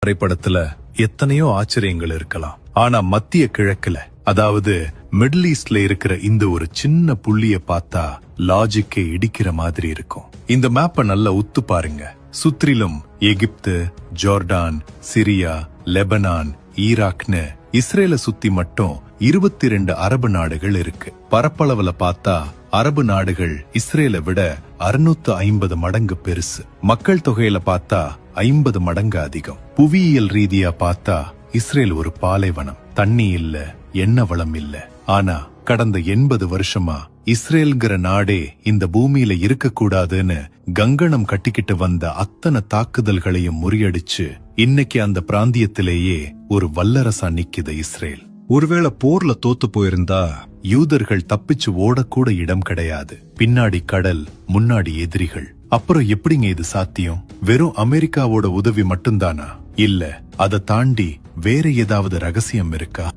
வரைபடத்துல எத்தனையோ ஆச்சரியங்கள் இருக்கலாம். ஆனா மத்திய கிழக்குல, அதாவது மிடில் ஈஸ்ட்ல இருக்கிற இந்த ஒரு சின்ன புள்ளிய பார்த்தா லாஜிக்கே இடிக்கிற மாதிரி இருக்கும். இந்த மேப்ப நல்லா உத்து பாருங்க. சுற்றிலும் எகிப்து, ஜோர்டான், சிரியா, லெபனான், ஈராக்னு இஸ்ரேல சுத்தி மட்டும் 22 அரபு நாடுகள் இருக்கு. பரப்பளவுல பார்த்தா அரபு நாடுகள் இஸ்ரேல விட 650 மடங்கு பெருசு. மக்கள் தொகையில பார்த்தா 50 மடங்கு அதிகம். புவியியல் ரீதியா பார்த்தா இஸ்ரேல் ஒரு பாலைவனம். தண்ணி இல்ல, எண்ணெய் வளம் இல்ல. ஆனா கடந்த 80 வருஷமா இஸ்ரேல்ங்கிற நாடே இந்த பூமியில இருக்கக்கூடாதுன்னு கங்கணம் கட்டிக்கிட்டு வந்த அத்தனை தாக்குதல்களையும் முறியடிச்சு இன்னைக்கு அந்த பிராந்தியத்திலேயே ஒரு வல்லரசா நிக்குது இஸ்ரேல். ஒருவேளை போர்ல தோத்து போயிருந்தா யூதர்கள் தப்பிச்சு ஓடக்கூட இடம் கிடையாது. பின்னாடி கடல், முன்னாடி எதிரிகள். அப்புறம் எப்படிங்க இது சாத்தியம்? வெறும் அமெரிக்காவோட உதவி மட்டும்தானா? இல்ல, அதை தாண்டி வேற ஏதாவது ரகசியம் இருக்கா?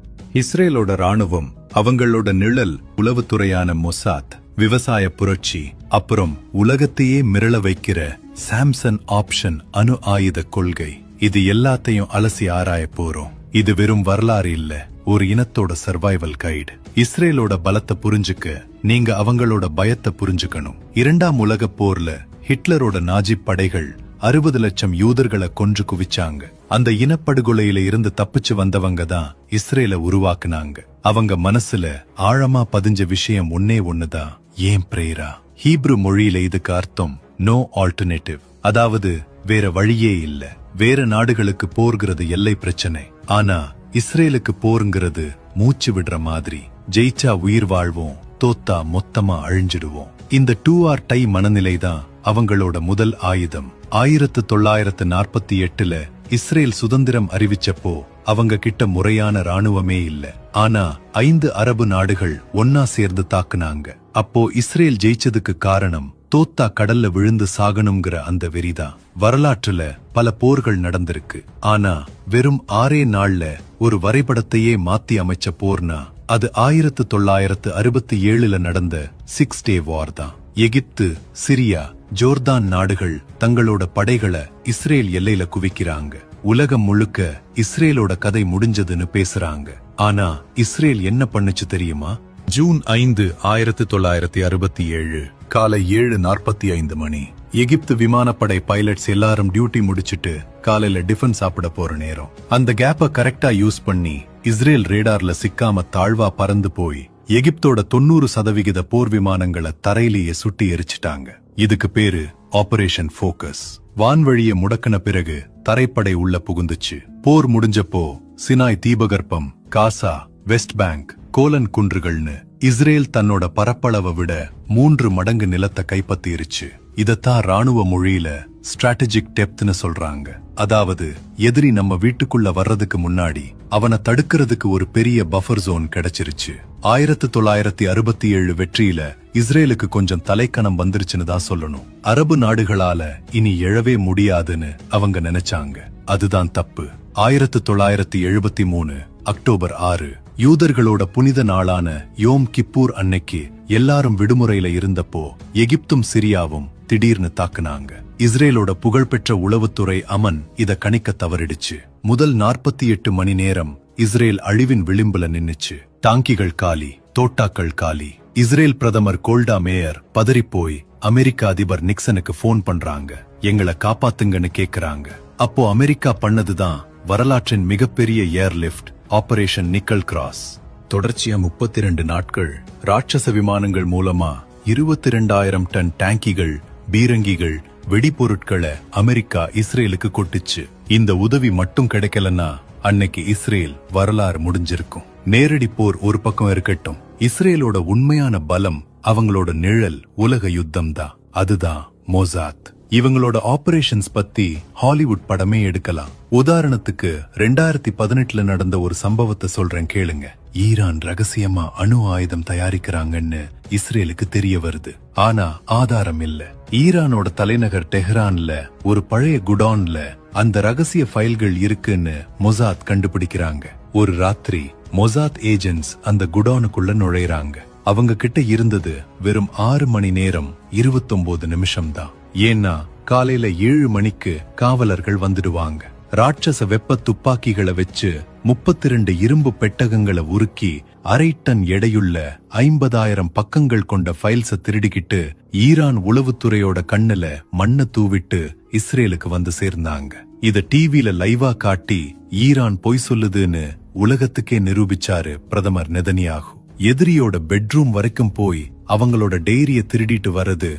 இஸ்ரேலோட ராணுவம், அவங்களோட நிழல் உளவுத்துறையான மொசாத், விவசாய புரட்சி, அப்புறம் உலகத்தையே மிரள வைக்கிற சாம்சன் ஆப்ஷன் அணு ஆயுத கொள்கை, இது எல்லாத்தையும் அலசி ஆராய போறோம். இது வெறும் வரலாறு இல்ல, ஒரு இனத்தோட சர்வைவல் கைடு. இஸ்ரேலோட பலத்தை புரிஞ்சுக்க நீங்க அவங்களோட பயத்தை புரிஞ்சுக்கணும். 2ஆம் உலகப் போர்ல ஹிட்லரோட நாஜி படைகள் 60 லட்சம் யூதர்களை கொன்று குவிச்சாங்க. அந்த இனப்படுகொலையில இருந்து தப்பிச்சு வந்தவங்க தான் இஸ்ரேல உருவாக்குனாங்க. அவங்க மனசுல ஆழமா பதிஞ்ச விஷயம் ஒன்னே ஒண்ணுதான், ஏன் பிரேரா. ஹீப்ரு மொழியில இதுக்கு அர்த்தம் நோ ஆல்டர்னேட்டிவ், அதாவது வேற வழியே இல்ல. வேற நாடுகளுக்கு போர்கிறது எல்லை பிரச்சனை, ஆனா இஸ்ரேலுக்கு போருங்கிறது மூச்சு விடுற மாதிரி. ஜெயிச்சா உயிர் வாழ்வோம், தோத்தா மொத்தமா அழிஞ்சிடுவோம். இந்த 2R டை மனநிலைதான் அவங்களோட முதல் ஆயுதம். 1948ல இஸ்ரேல் சுதந்திரம் அறிவிச்சப்போ அவங்க கிட்ட முறையான ராணுவமே இல்ல. ஆனா 5 அரபு நாடுகள் ஒன்னா சேர்ந்து தாக்குனாங்க. அப்போ இஸ்ரேல் ஜெயிச்சதுக்கு காரணம் தோத்தா கடல்ல விழுந்து சாகணுங்கிற அந்த வெறிதான். வரலாற்றுல பல போர்கள் நடந்திருக்கு, ஆனா வெறும் 6 நாள்ல ஒரு வரைபடத்தையே மாத்தி அமைச்ச போர்னா அது 1967ல நடந்த 6 டே வார் தான். எகிப்து, சிரியா, ஜோர்தான் நாடுகள் தங்களோட படைகளை இஸ்ரேல் எல்லையில குவிக்கிறாங்க. உலகம் முழுக்க இஸ்ரேலோட கதை முடிஞ்சதுன்னு பேசுறாங்க. ஆனா இஸ்ரேல் என்ன பண்ணுச்சு தெரியுமா? ஜூன் 5, 1967 காலை 7:45 மணி. எகிப்து விமானப்படை பைலட்ஸ் எல்லாரும் டியூட்டி முடிச்சிட்டு காலையில டிஃபன் சாப்பிட போற நேரம். அந்த கேப்ப கரெக்டா யூஸ் பண்ணி இஸ்ரேல் ரேடார்ல சிக்காம தாழ்வா பறந்து போய் எகிப்தோட 90% போர் விமானங்களை தரையிலேயே சுட்டி எரிச்சிட்டாங்க. இதுக்கு பேரு ஆபரேஷன் போக்கஸ். வான்வழியை முடக்கின பிறகு தரைப்படை உள்ள புகுந்துச்சு. போர் முடிஞ்சப்போ சினாய் தீபகற்பம், காசா, வெஸ்ட் பேங்க், கோலன் குன்றுகள்னு இஸ்ரேல் தன்னோட பரப்பளவை விட 3 மடங்கு நிலத்தை கைப்பற்றிருச்சு. இதத்தான் ராணுவ மொழியில ஸ்ட்ராட்டஜிக் டெப்த்னு சொல்றாங்க. அதாவது எதிரி நம்ம வீட்டுக்குள்ள வர்றதுக்கு முன்னாடி அவனை தடுக்கிறதுக்கு ஒரு பெரிய பஃபர் ஜோன் கிடைச்சிருச்சு. 1967 வெற்றியில இஸ்ரேலுக்கு கொஞ்சம் தலைக்கணம் வந்துருச்சுன்னு தான் சொல்லணும். அரபு நாடுகளால இனி எழவே முடியாதுன்னு அவங்க நினைச்சாங்க. அதுதான் தப்பு. 1973 அக்டோபர் 6 யூதர்களோட புனித நாளான யோம் கிப்பூர் அன்னைக்கு எல்லாரும் விடுமுறையில இருந்தப்போ எகிப்தும் சிரியாவும் திடீர்னு தாக்குனாங்க. இஸ்ரேலோட புகழ்பெற்ற உளவுத்துறை அமன் இத கணிக்க தவறிடுச்சு. முதல் 48 மணி நேரம் இஸ்ரேல் அழிவின் விளிம்புல நின்னுச்சு. டாங்கிகள் காலி, தோட்டாக்கள் காலி. இஸ்ரேல் பிரதமர் கோல்டா மேயர் பதறிப்போய் அமெரிக்க அதிபர் நிக்சனுக்கு போன் பண்றாங்க. எங்களை காப்பாத்துங்கன்னு கேக்குறாங்க. அப்போ அமெரிக்கா பண்ணதுதான் வரலாற்றின் மிகப்பெரிய ஏர்லிப்ட், ஆபரேஷன் நிக்கல் கிராஸ். தொடர்ச்சியா 32 நாட்கள் ராட்சச விமானங்கள் மூலமா 22,000 டன் டாங்கிகள், பீரங்கிகள், வெடிபொருட்களை அமெரிக்கா இஸ்ரேலுக்கு கொட்டுச்சு. இந்த உதவி மட்டும் கிடைக்கலன்னா அன்னைக்கு இஸ்ரேல் வரலாறு முடிஞ்சிருக்கும். நேரடி போர் ஒரு பக்கம் இருக்கட்டும், இஸ்ரேலோட உண்மையான பலம், அவங்களோட நிழல் உலக யுத்தம் தான். அதுதான் மொசாத். இவங்களோட ஆபரேஷன்ஸ் பத்தி ஹாலிவுட் படமே எடுக்கலாம். உதாரணத்துக்கு 2018ல நடந்த ஒரு சம்பவத்தை சொல்றேன் கேளுங்க. ஈரான் ரகசியமா அணு ஆயுதம் தயாரிக்கிறாங்கன்னு இஸ்ரேலுக்கு தெரிய வருது. ஆனா ஆதாரம் இல்ல. ஈரானோட தலைநகர் டெஹ்ரான்ல ஒரு பழைய குடோன்ல அந்த ரகசிய ஃபைல்கள் இருக்குன்னு மொசாத் கண்டுபிடிக்கிறாங்க. ஒரு ராத்திரி மொசாத் ஏஜென்ட்ஸ் அந்த குடோனுக்குள்ள நுழையறாங்க. அவங்க கிட்ட இருந்தது வெறும் 6 மணி நேரம் 29 நிமிஷம் தான். ஏன்னா காலையில 7 மணிக்கு காவலர்கள் வந்துடுவாங்க. ராட்சச வெப்ப துப்பாக்கிகளை வச்சு 32 இரும்பு பெட்டகங்களை உருக்கி 1/2 டன் எடையுள்ள 50,000 பக்கங்கள் கொண்ட ஃபைல்ஸ திருடிக்கிட்டு ஈரான் உளவுத்துறையோட கண்ணுல மண்ணை தூவிட்டு இஸ்ரேலுக்கு வந்து சேர்ந்தாங்க. இத டிவில லைவா காட்டி ஈரான் பொய் சொல்லுதுன்னு உலகத்துக்கே நிரூபிச்சாரு பிரதமர் நெதன்யாகு. எதிரியோட பெட்ரூம் வரைக்கும் போய் அவங்களோட டைரிய திருடிட்டு வர்றது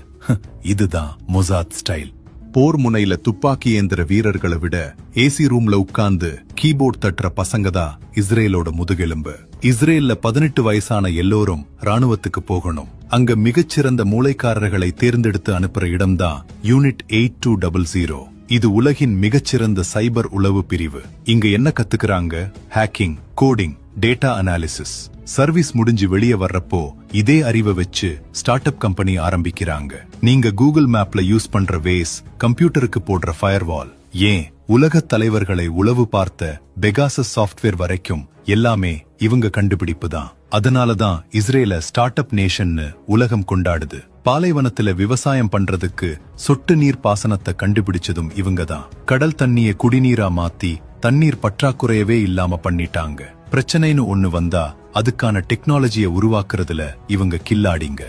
இதுதான் மொசாத் ஸ்டைல். போர் முனையில துப்பாக்கி ஏந்திர வீரர்களை விட ஏசி ரூம்ல உட்கார்ந்து கீபோர்ட் தட்டுற பசங்க தான் இஸ்ரேலோட முதுகெலும்பு. இஸ்ரேல்ல 18 வயசான எல்லோரும் ராணுவத்துக்கு போகணும். அங்க மிகச்சிறந்த மூளைக்காரர்களை தேர்ந்தெடுத்து அனுப்புற இடம்தான் யூனிட் 8200. இது உலகின் மிகச்சிறந்த சைபர் உளவு பிரிவு. இங்க என்ன கத்துக்கிறாங்க? Hacking, coding, data analysis. Service முடிஞ்சு வெளியே வர்றப்போ இதே அறிவை வச்சு ஸ்டார்ட் அப் கம்பெனி ஆரம்பிக்கிறாங்க. நீங்க கூகுள் மேப்ல யூஸ் பண்ற வேஸ், கம்ப்யூட்டருக்கு போடுற ஃபயர்வால், ஏன் உலக தலைவர்களை உளவு பார்த்த பெகாசஸ் சாஃப்ட்வேர் வரைக்கும் எல்லாமே இவங்க கண்டுபிடிப்பு தான். அதனாலதான் இஸ்ரேல ஸ்டார்ட் அப் நேஷன்னு உலகம் கொண்டாடுது. பாலைவனத்துல விவசாயம் பண்றதுக்கு சொட்டு நீர் பாசனத்தை கண்டுபிடிச்சதும் இவங்க தான். கடல் தண்ணிய குடிநீரா மாத்தி தண்ணீர் பற்றாக்குறையவே இல்லாம பண்ணிட்டாங்க. பிரச்சனைன்னு ஒண்ணு வந்தா அதுக்கான டெக்னாலஜியை உருவாக்குறதுல இவங்க கில்லாடிங்க.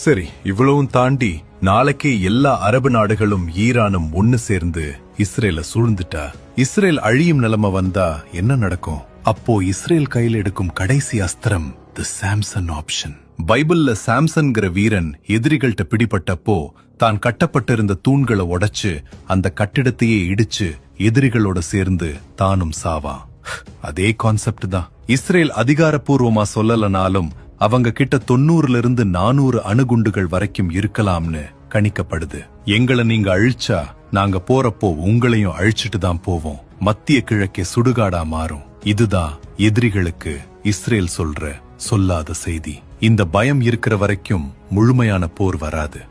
சரி, இவ்வளவும் தாண்டி நாளைக்கே எல்லா அரபு நாடுகளும் ஈரானும் ஒன்னு சேர்ந்து இஸ்ரேல சூழ்ந்துட்டா இஸ்ரேல் அழியும் நிலைமை வந்தா என்ன நடக்கும்? அப்போ இஸ்ரேல் கையில் எடுக்கும் கடைசி அஸ்திரம் தி சாம்சன் ஆப்ஷன். பைபிள்ல சாம்சன்கிற வீரன் எதிரிகள்ட்ட பிடிபட்டப்போ தான் கட்டப்பட்டிருந்த தூண்களை உடைச்சு அந்த கட்டிடத்தையே இடிச்சு எதிரிகளோட சேர்ந்து தானும் சாவான். அதே கான்செப்ட் தான். இஸ்ரேல் அதிகாரப்பூர்வமா சொல்லலனாலும் அவங்க கிட்ட 90-400 அணுகுண்டுகள் வரைக்கும் இருக்கலாம்னு கணிக்கப்படுது. எங்களை நீங்க அழிச்சா நாங்க போறப்போ உங்களையும் அழிச்சிட்டு தான் போவோம். மத்திய கிழக்கே சுடுகாடா மாறும். இதுதான் எதிரிகளுக்கு இஸ்ரேல் சொல்ற சொல்லாத செய்தி. இந்த பயம் இருக்கிற வரைக்கும் முழுமையான போர் வராது.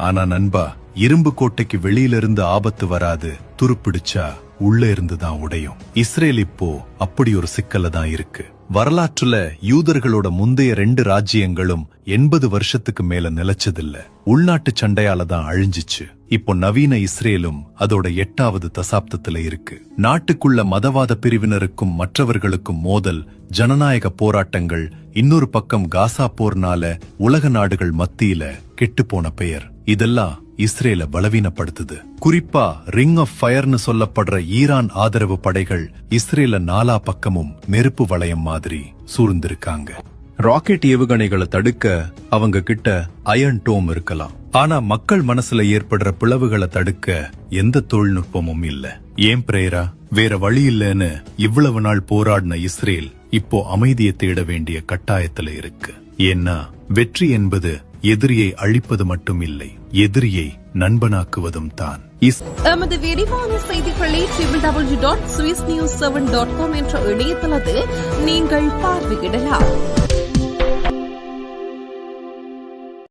ஆனா நண்பா, இரும்பு கோட்டைக்கு வெளியிலிருந்து ஆபத்து வராது, துருப்பிடிச்சா உள்ள இருந்துதான் உடையும். இஸ்ரேல் இப்போ அப்படி ஒரு சிக்கல்ல தான் இருக்கு. வரலாற்றுல யூதர்களோட முந்தைய 2 ராஜ்யங்களும் 80 வருஷத்துக்கு மேல நிலைச்சதில்ல. உள்நாட்டு சண்டையால தான் அழிஞ்சிச்சு. இப்போ நவீன இஸ்ரேலும் அதோட 8வது தசாப்தத்துல இருக்கு. நாட்டுக்குள்ள மதவாத பிரிவினருக்கும் மற்றவர்களுக்கும் மோதல், ஜனநாயக போராட்டங்கள், இன்னொரு பக்கம் காசா போர்னால உலக நாடுகள் மத்தியில கெட்டுப்போன பெயர், இதெல்லாம் இஸ்ரேல பலவீனப்படுத்துது. குறிப்பா ரிங் ஆஃப் ஃபயர்னு சொல்லப்படுற ஈரான் ஆதரவு படைகள் இஸ்ரேல 4 பக்கமும் நெருப்பு வளையம் மாதிரி சூழ்ந்திருக்காங்க. ராக்கெட் ஏவுகணைகளை தடுக்க அவங்க கிட்ட அயர்ன் டோம் இருக்கலாம். ஆனா மக்கள் மனசுல ஏற்படுற பிளவுகளை தடுக்க எந்த தொழில்நுட்பமும் இல்ல. ஏன் பிரேரா? வேற வழி இல்லைன்னு இவ்வளவு நாள் போராடின இஸ்ரேல் இப்போ அமைதியை தேட வேண்டிய கட்டாயத்துல இருக்கு. ஏன்னா வெற்றி என்பது எதிரியை அழிப்பது மட்டும் இல்லை, எதிரியை நண்பனாக்குவதும் தான். எமது விரிவான செய்திகளை www.swissnews7.com என்ற இணையதளத்தில் நீங்கள் பார்வையிடலாம்.